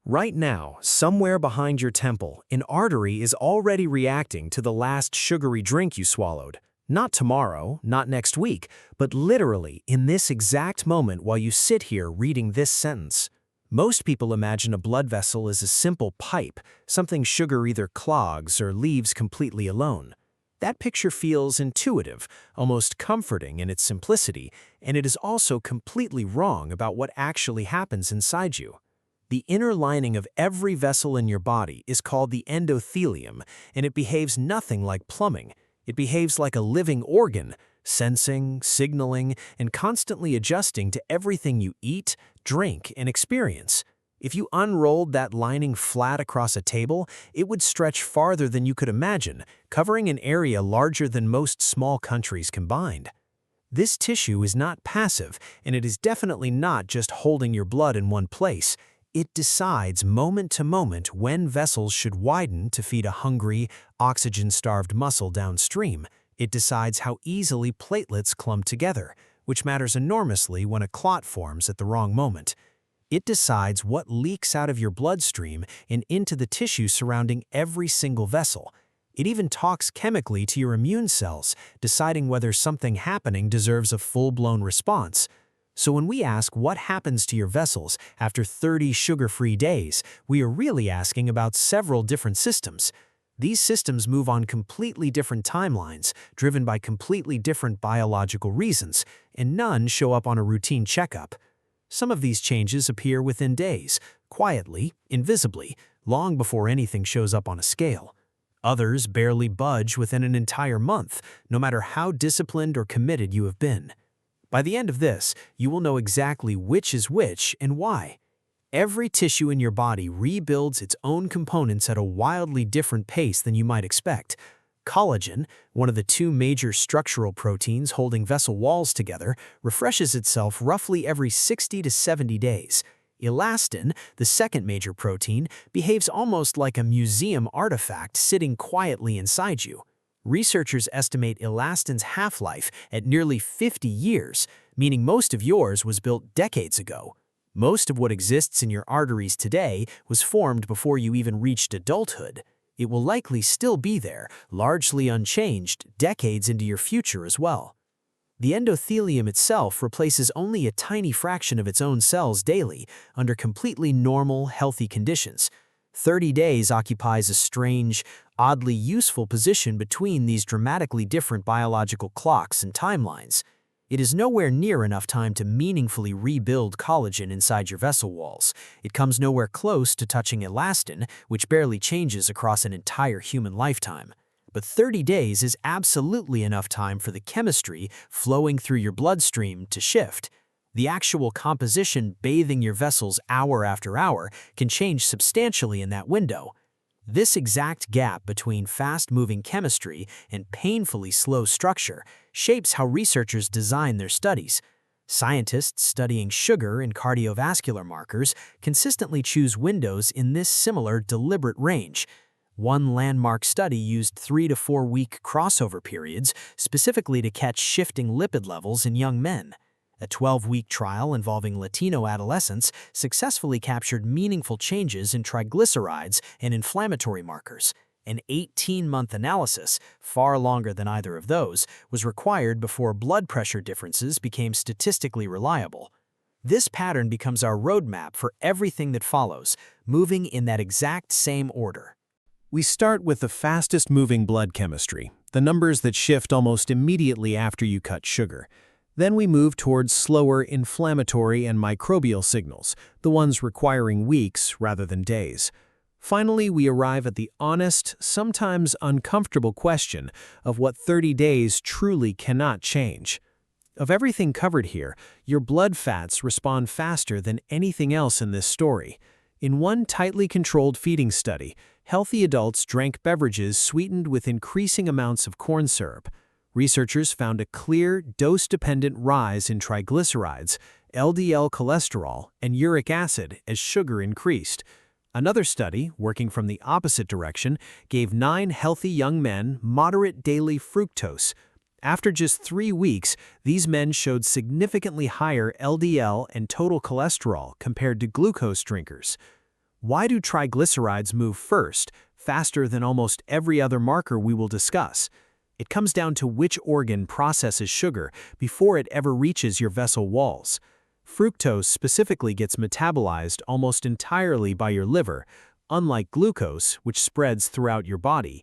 Right now, somewhere behind your temple, an artery is already reacting to the last sugary drink you swallowed. Not tomorrow, not next week, but literally in this exact moment while you sit here reading this sentence. Most people imagine a blood vessel as a simple pipe, something sugar either clogs or leaves completely alone. That picture feels intuitive, almost comforting in its simplicity, and it is also completely wrong about what actually happens inside you. The inner lining of every vessel in your body is called the endothelium, and it behaves nothing like plumbing. It behaves like a living organ, sensing, signaling, and constantly adjusting to everything you eat, drink, and experience. If you unrolled that lining flat across a table, it would stretch farther than you could imagine, covering an area larger than most small countries combined. This tissue is not passive, and it is definitely not just holding your blood in one place. It decides moment to moment when vessels should widen to feed a hungry, oxygen-starved muscle downstream. It decides how easily platelets clump together, which matters enormously when a clot forms at the wrong moment. It decides what leaks out of your bloodstream and into the tissue surrounding every single vessel. It even talks chemically to your immune cells, deciding whether something happening deserves a full-blown response. So when we ask what happens to your vessels after 30 sugar-free days, we are really asking about several different systems. These systems move on completely different timelines, driven by completely different biological reasons, and none show up on a routine checkup. Some of these changes appear within days, quietly, invisibly, long before anything shows up on a scale. Others barely budge within an entire month, no matter how disciplined or committed you have been. By the end of this, you will know exactly which is which and why. Every tissue in your body rebuilds its own components at a wildly different pace than you might expect. Collagen, one of the two major structural proteins holding vessel walls together, refreshes itself roughly every 60 to 70 days. Elastin, the second major protein, behaves almost like a museum artifact sitting quietly inside you. Researchers estimate elastin's half-life at nearly 50 years, meaning most of yours was built decades ago. Most of what exists in your arteries today was formed before you even reached adulthood. It will likely still be there, largely unchanged, decades into your future as well. The endothelium itself replaces only a tiny fraction of its own cells daily, under completely normal, healthy conditions. 30 days occupies a strange, oddly useful position between these dramatically different biological clocks and timelines. It is nowhere near enough time to meaningfully rebuild collagen inside your vessel walls. It comes nowhere close to touching elastin, which barely changes across an entire human lifetime. But 30 days is absolutely enough time for the chemistry flowing through your bloodstream to shift. The actual composition bathing your vessels hour after hour can change substantially in that window. This exact gap between fast-moving chemistry and painfully slow structure shapes how researchers design their studies. Scientists studying sugar and cardiovascular markers consistently choose windows in this similar deliberate range. One landmark study used 3 to 4 week crossover periods specifically to catch shifting lipid levels in young men. A 12-week trial involving Latino adolescents successfully captured meaningful changes in triglycerides and inflammatory markers. An 18-month analysis, far longer than either of those, was required before blood pressure differences became statistically reliable. This pattern becomes our roadmap for everything that follows, moving in that exact same order. We start with the fastest-moving blood chemistry, the numbers that shift almost immediately after you cut sugar. Then we move towards slower inflammatory and microbial signals, the ones requiring weeks rather than days. Finally, we arrive at the honest, sometimes uncomfortable question of what 30 days truly cannot change. Of everything covered here, your blood fats respond faster than anything else in this story. In one tightly controlled feeding study, healthy adults drank beverages sweetened with increasing amounts of corn syrup. Researchers found a clear, dose-dependent rise in triglycerides, LDL cholesterol, and uric acid as sugar increased. Another study, working from the opposite direction, gave 9 healthy young men moderate daily fructose. After just 3 weeks, these men showed significantly higher LDL and total cholesterol compared to glucose drinkers. Why do triglycerides move first, faster than almost every other marker we will discuss? It comes down to which organ processes sugar before it ever reaches your vessel walls. Fructose specifically gets metabolized almost entirely by your liver, unlike glucose, which spreads throughout your body.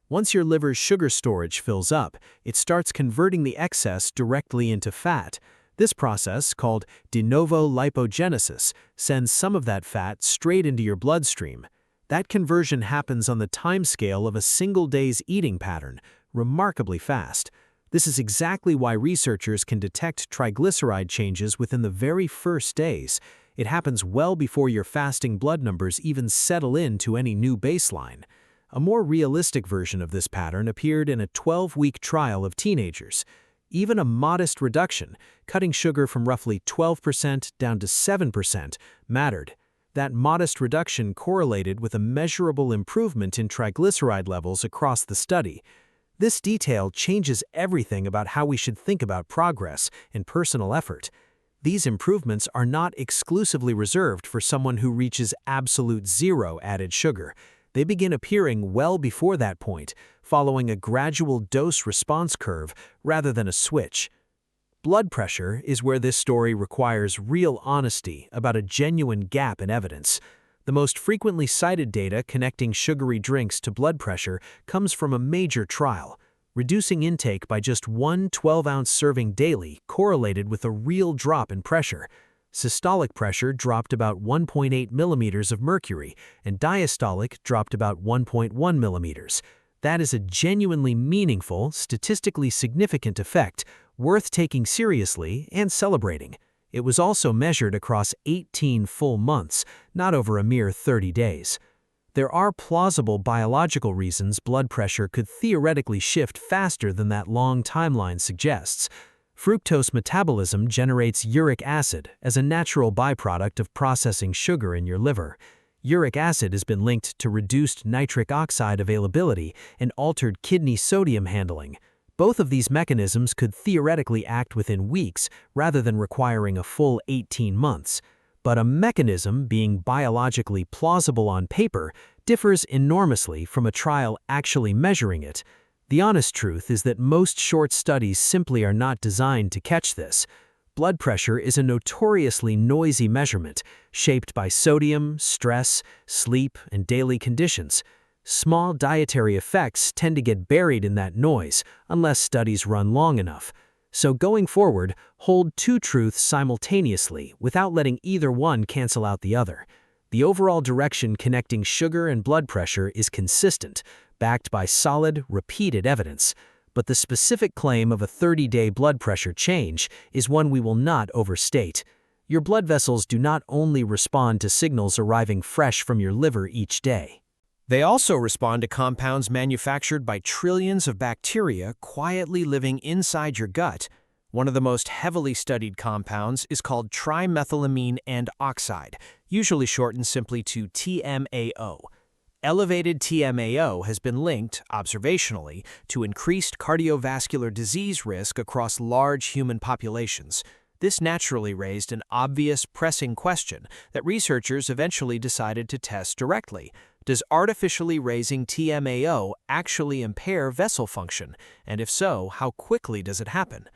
Once your liver's sugar storage fills up, it starts converting the excess directly into fat. This process, called de novo lipogenesis, sends some of that fat straight into your bloodstream. That conversion happens on the timescale of a single day's eating pattern, remarkably fast. This is exactly why researchers can detect triglyceride changes within the very first days. It happens well before your fasting blood numbers even settle into any new baseline. A more realistic version of this pattern appeared in a 12-week trial of teenagers. Even a modest reduction, cutting sugar from roughly 12% down to 7%, mattered. That modest reduction correlated with a measurable improvement in triglyceride levels across the study. This detail changes everything about how we should think about progress and personal effort. These improvements are not exclusively reserved for someone who reaches absolute zero added sugar. They begin appearing well before that point, following a gradual dose-response curve rather than a switch. Blood pressure is where this story requires real honesty about a genuine gap in evidence. The most frequently cited data connecting sugary drinks to blood pressure comes from a major trial. Reducing intake by just one 12-ounce serving daily correlated with a real drop in pressure. Systolic pressure dropped about 1.8 millimeters of mercury, and diastolic dropped about 1.1 millimeters. That is a genuinely meaningful, statistically significant effect, worth taking seriously and celebrating. It was also measured across 18 full months, not over a mere 30 days. There are plausible biological reasons blood pressure could theoretically shift faster than that long timeline suggests. Fructose metabolism generates uric acid as a natural byproduct of processing sugar in your liver. Uric acid has been linked to reduced nitric oxide availability and altered kidney sodium handling. Both of these mechanisms could theoretically act within weeks rather than requiring a full 18 months. But a mechanism being biologically plausible on paper differs enormously from a trial actually measuring it. The honest truth is that most short studies simply are not designed to catch this. Blood pressure is a notoriously noisy measurement, shaped by sodium, stress, sleep, and daily conditions. Small dietary effects tend to get buried in that noise, unless studies run long enough. So going forward, hold two truths simultaneously without letting either one cancel out the other. The overall direction connecting sugar and blood pressure is consistent, backed by solid, repeated evidence. But the specific claim of a 30-day blood pressure change is one we will not overstate. Your blood vessels do not only respond to signals arriving fresh from your liver each day. They also respond to compounds manufactured by trillions of bacteria quietly living inside your gut. One of the most heavily studied compounds is called trimethylamine and oxide, usually shortened simply to TMAO. Elevated TMAO has been linked, observationally, to increased cardiovascular disease risk across large human populations. This naturally raised an obvious, pressing question that researchers eventually decided to test directly. Does artificially raising TMAO actually impair vessel function? And if so, how quickly does it happen?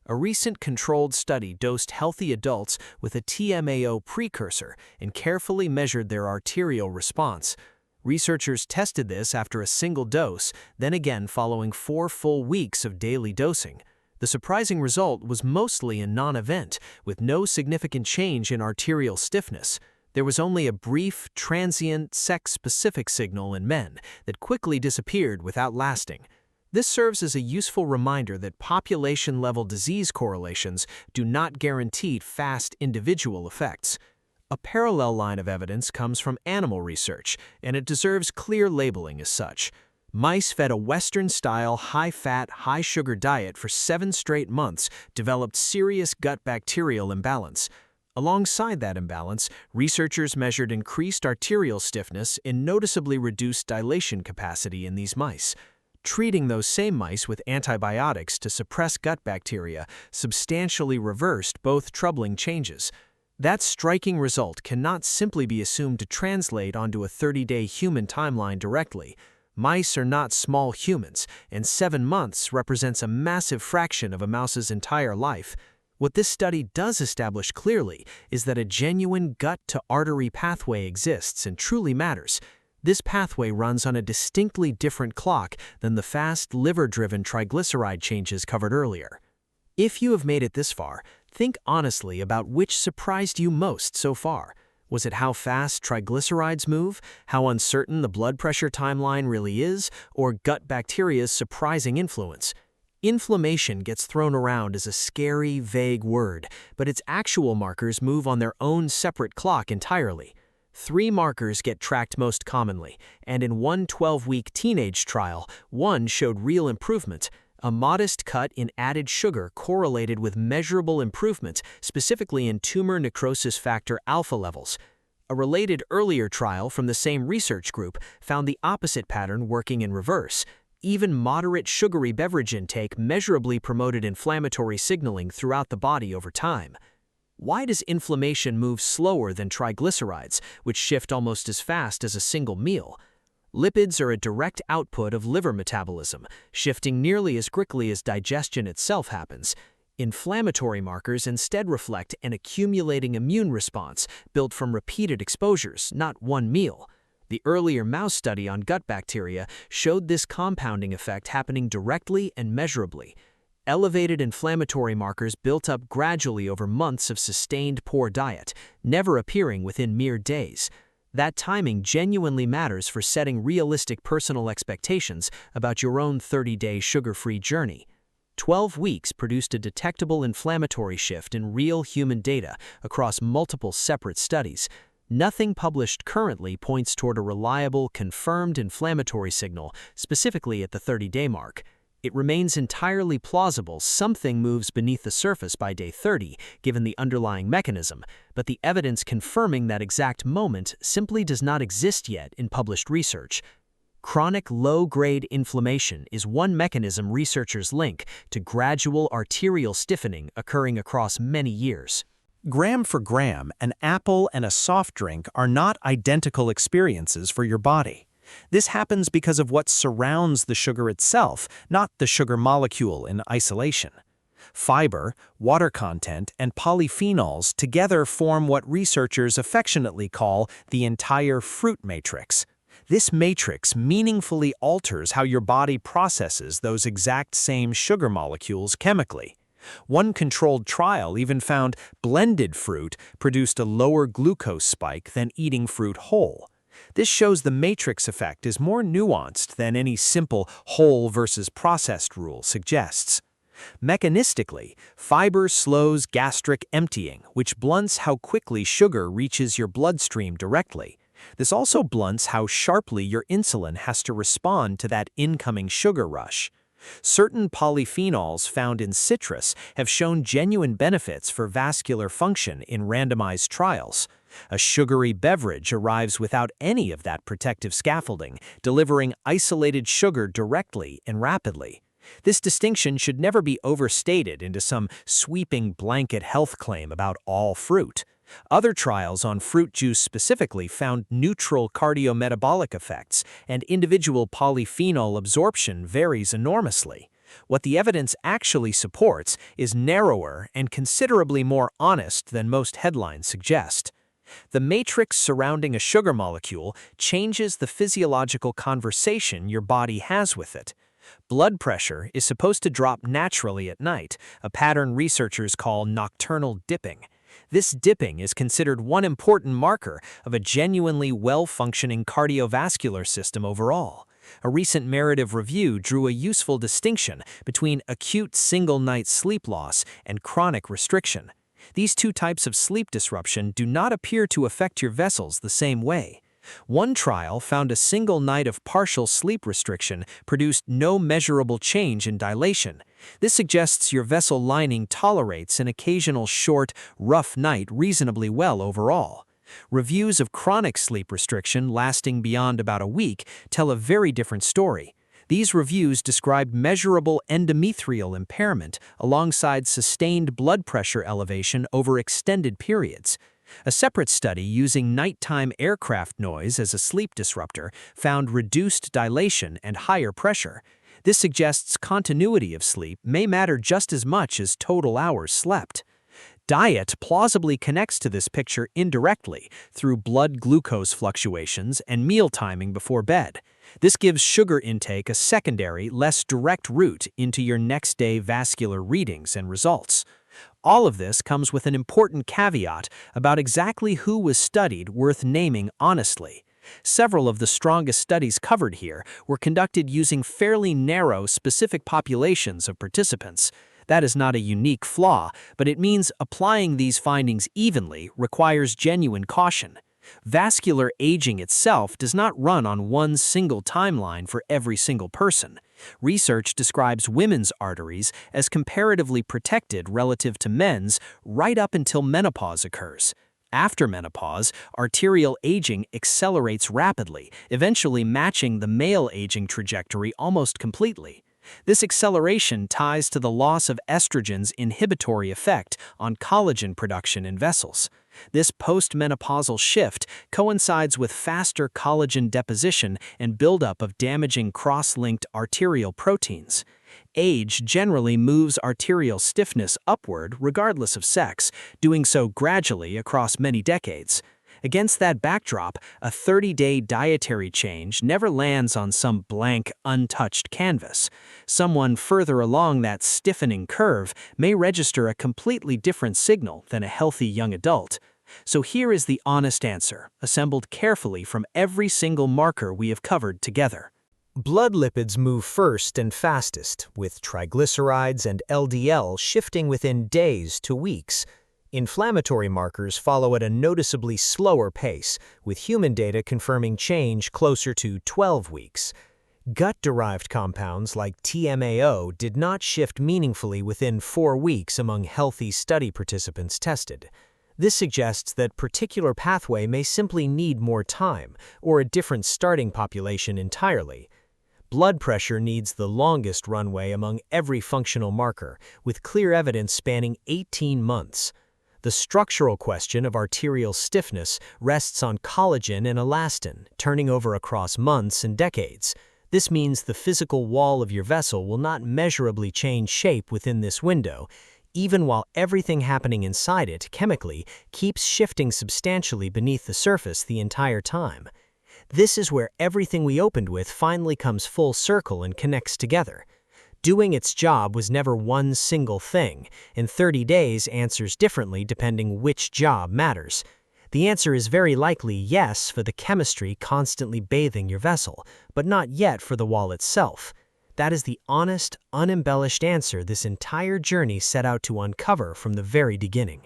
A recent controlled study dosed healthy adults with a TMAO precursor and carefully measured their arterial response. Researchers tested this after a single dose, then again following 4 full weeks of daily dosing. The surprising result was mostly a non-event, with no significant change in arterial stiffness. There was only a brief, transient, sex-specific signal in men that quickly disappeared without lasting. This serves as a useful reminder that population-level disease correlations do not guarantee fast individual effects. A parallel line of evidence comes from animal research, and it deserves clear labeling as such. Mice fed a Western-style, high-fat, high-sugar diet for 7 straight months developed serious gut bacterial imbalance. Alongside that imbalance, researchers measured increased arterial stiffness and noticeably reduced dilation capacity in these mice. Treating those same mice with antibiotics to suppress gut bacteria substantially reversed both troubling changes. That striking result cannot simply be assumed to translate onto a 30-day human timeline directly. Mice are not small humans, and 7 months represents a massive fraction of a mouse's entire life. What this study does establish clearly is that a genuine gut-to-artery pathway exists and truly matters. This pathway runs on a distinctly different clock than the fast, liver-driven triglyceride changes covered earlier. If you have made it this far, think honestly about which surprised you most so far. Was it how fast triglycerides move, how uncertain the blood pressure timeline really is, or gut bacteria's surprising influence? Inflammation gets thrown around as a scary, vague word, but its actual markers move on their own separate clock entirely. 3 markers get tracked most commonly, and in one 12-week teenage trial, one showed real improvement. A modest cut in added sugar correlated with measurable improvements, specifically in tumor necrosis factor alpha levels. A related earlier trial from the same research group found the opposite pattern working in reverse. Even moderate sugary beverage intake measurably promoted inflammatory signaling throughout the body over time. Why does inflammation move slower than triglycerides, which shift almost as fast as a single meal? Lipids are a direct output of liver metabolism, shifting nearly as quickly as digestion itself happens. Inflammatory markers instead reflect an accumulating immune response built from repeated exposures, not one meal. The earlier mouse study on gut bacteria showed this compounding effect happening directly and measurably. Elevated inflammatory markers built up gradually over months of sustained poor diet, never appearing within mere days. That timing genuinely matters for setting realistic personal expectations about your own 30-day sugar-free journey. 12 weeks produced a detectable inflammatory shift in real human data across multiple separate studies. Nothing published currently points toward a reliable, confirmed inflammatory signal, specifically at the 30-day mark. It remains entirely plausible something moves beneath the surface by day 30, given the underlying mechanism, but the evidence confirming that exact moment simply does not exist yet in published research. Chronic low-grade inflammation is one mechanism researchers link to gradual arterial stiffening occurring across many years. Gram for gram, an apple and a soft drink are not identical experiences for your body. This happens because of what surrounds the sugar itself, not the sugar molecule in isolation. Fiber, water content, and polyphenols together form what researchers affectionately call the entire fruit matrix. This matrix meaningfully alters how your body processes those exact same sugar molecules chemically. One controlled trial even found blended fruit produced a lower glucose spike than eating fruit whole. This shows the matrix effect is more nuanced than any simple whole versus processed rule suggests. Mechanistically, fiber slows gastric emptying, which blunts how quickly sugar reaches your bloodstream directly. This also blunts how sharply your insulin has to respond to that incoming sugar rush. Certain polyphenols found in citrus have shown genuine benefits for vascular function in randomized trials. A sugary beverage arrives without any of that protective scaffolding, delivering isolated sugar directly and rapidly. This distinction should never be overstated into some sweeping blanket health claim about all fruit. Other trials on fruit juice specifically found neutral cardiometabolic effects, and individual polyphenol absorption varies enormously. What the evidence actually supports is narrower and considerably more honest than most headlines suggest. The matrix surrounding a sugar molecule changes the physiological conversation your body has with it. Blood pressure is supposed to drop naturally at night, a pattern researchers call nocturnal dipping. This dipping is considered one important marker of a genuinely well-functioning cardiovascular system overall. A recent narrative review drew a useful distinction between acute single-night sleep loss and chronic restriction. These two types of sleep disruption do not appear to affect your vessels the same way. One trial found a single night of partial sleep restriction produced no measurable change in dilation. This suggests your vessel lining tolerates an occasional short, rough night reasonably well overall. Reviews of chronic sleep restriction lasting beyond about a week tell a very different story. These reviews described measurable endometrial impairment alongside sustained blood pressure elevation over extended periods. A separate study using nighttime aircraft noise as a sleep disruptor found reduced dilation and higher pressure. This suggests continuity of sleep may matter just as much as total hours slept. Diet plausibly connects to this picture indirectly through blood glucose fluctuations and meal timing before bed. This gives sugar intake a secondary, less direct route into your next day vascular readings and results. All of this comes with an important caveat about exactly who was studied worth naming honestly. Several of the strongest studies covered here were conducted using fairly narrow, specific populations of participants. That is not a unique flaw, but it means applying these findings evenly requires genuine caution. Vascular aging itself does not run on one single timeline for every single person. Research describes women's arteries as comparatively protected relative to men's right up until menopause occurs. After menopause, arterial aging accelerates rapidly, eventually matching the male aging trajectory almost completely. This acceleration ties to the loss of estrogen's inhibitory effect on collagen production in vessels. This postmenopausal shift coincides with faster collagen deposition and buildup of damaging cross-linked arterial proteins. Age generally moves arterial stiffness upward regardless of sex, doing so gradually across many decades. Against that backdrop, a 30-day dietary change never lands on some blank, untouched canvas. Someone further along that stiffening curve may register a completely different signal than a healthy young adult. So here is the honest answer, assembled carefully from every single marker we have covered together. Blood lipids move first and fastest, with triglycerides and LDL shifting within days to weeks. Inflammatory markers follow at a noticeably slower pace, with human data confirming change closer to 12 weeks. Gut-derived compounds like TMAO did not shift meaningfully within 4 weeks among healthy study participants tested. This suggests that particular pathway may simply need more time, or a different starting population entirely. Blood pressure needs the longest runway among every functional marker, with clear evidence spanning 18 months. The structural question of arterial stiffness rests on collagen and elastin, turning over across months and decades. This means the physical wall of your vessel will not measurably change shape within this window, even while everything happening inside it, chemically, keeps shifting substantially beneath the surface the entire time. This is where everything we opened with finally comes full circle and connects together. Doing its job was never one single thing, and 30 days answers differently depending which job matters. The answer is very likely yes for the chemistry constantly bathing your vessel, but not yet for the wall itself. That is the honest, unembellished answer this entire journey set out to uncover from the very beginning.